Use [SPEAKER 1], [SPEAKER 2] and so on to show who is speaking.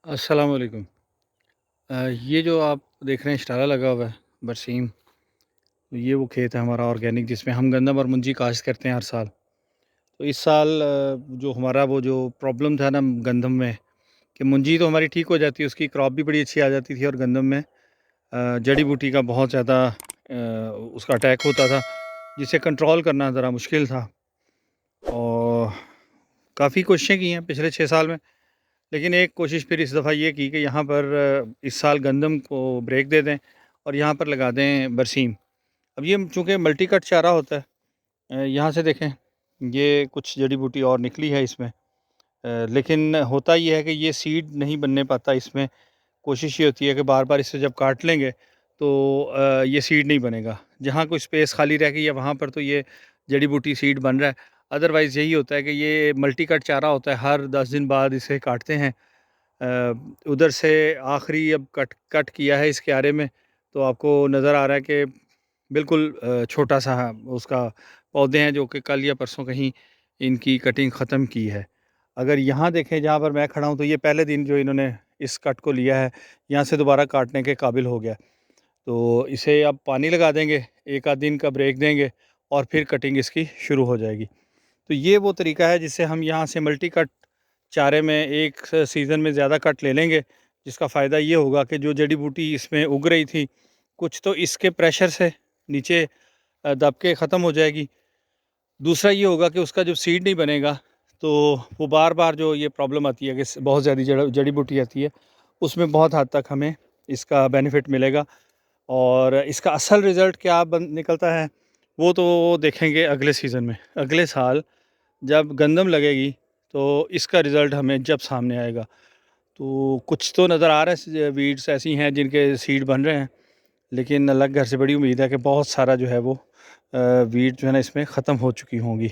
[SPEAKER 1] अस्सलाम वालेकुम। ये जो आप देख रहे हैं शटाला लगा हुआ है बरसीम, तो ये वो खेत है हमारा ऑर्गेनिक जिसमें हम गंदम और मुंजी काश्त करते हैं हर साल। तो इस साल जो हमारा वो जो प्रॉब्लम था ना गंदम में, कि मुंजी तो हमारी ठीक हो जाती है, उसकी क्रॉप भी बड़ी अच्छी आ जाती थी, और गंदम में जड़ी बूटी का बहुत ज़्यादा उसका अटैक होता था, जिसे कंट्रोल करना ज़रा मुश्किल था। और काफ़ी कोशिशें की हैं पिछले 6 साल में, लेकिन एक कोशिश फिर इस दफ़ा ये की कि यहाँ पर इस साल गंदम को ब्रेक दे दें और यहाँ पर लगा दें बरसीम। अब ये चूँकि मल्टी कट चारा होता है, यहाँ से देखें, ये कुछ जड़ी बूटी और निकली है इसमें, लेकिन होता ये है कि ये सीड नहीं बनने पाता इसमें। कोशिश ये होती है कि बार-बार इसे जब काट लेंगे तो ये सीड नहीं बनेगा। जहाँ कोई स्पेस खाली रह गई है वहाँ पर तो ये जड़ी बूटी सीड बन रहा है। अदरवाइज़ यही होता है कि ये मल्टी कट चारा होता है, हर 10 दिन बाद इसे काटते हैं। उधर से आखिरी अब कट कट किया है इस क्यारे में, तो आपको नज़र आ रहा है कि बिल्कुल छोटा-सा उसका पौधे हैं, जो कि कल या परसों कहीं इनकी कटिंग ख़त्म की है। अगर यहाँ देखें जहाँ पर मैं खड़ा हूँ, तो ये पहले दिन जो इन्होंने इस कट को लिया है, यहाँ से दोबारा काटने के काबिल हो गया। तो इसे अब पानी लगा देंगे, 1 आध दिन का ब्रेक देंगे और फिर कटिंग इसकी शुरू हो जाएगी। तो ये वो तरीका है जिससे हम यहाँ से मल्टी कट चारे में एक सीज़न में ज़्यादा कट ले लेंगे, जिसका फ़ायदा ये होगा कि जो जड़ी बूटी इसमें उग रही थी, कुछ तो इसके प्रेशर से नीचे दब के ख़त्म हो जाएगी। दूसरा ये होगा कि उसका जब सीड नहीं बनेगा, तो वो बार-बार जो ये प्रॉब्लम आती है कि बहुत ज़्यादा जड़ी बूटी आती है, उसमें बहुत हद तक हमें इसका बेनिफिट मिलेगा। और इसका असल रिज़ल्ट क्या बन निकलता है, वो तो देखेंगे अगले सीज़न में। अगले साल जब गंदम लगेगी, तो इसका रिज़ल्ट हमें जब सामने आएगा, तो कुछ तो नज़र आ रहा है, वीड्स ऐसी हैं जिनके सीड बन रहे हैं, लेकिन अल्लाह के घर से बड़ी उम्मीद है कि बहुत सारा जो है वो वीड जो है ना इसमें ख़त्म हो चुकी होंगी।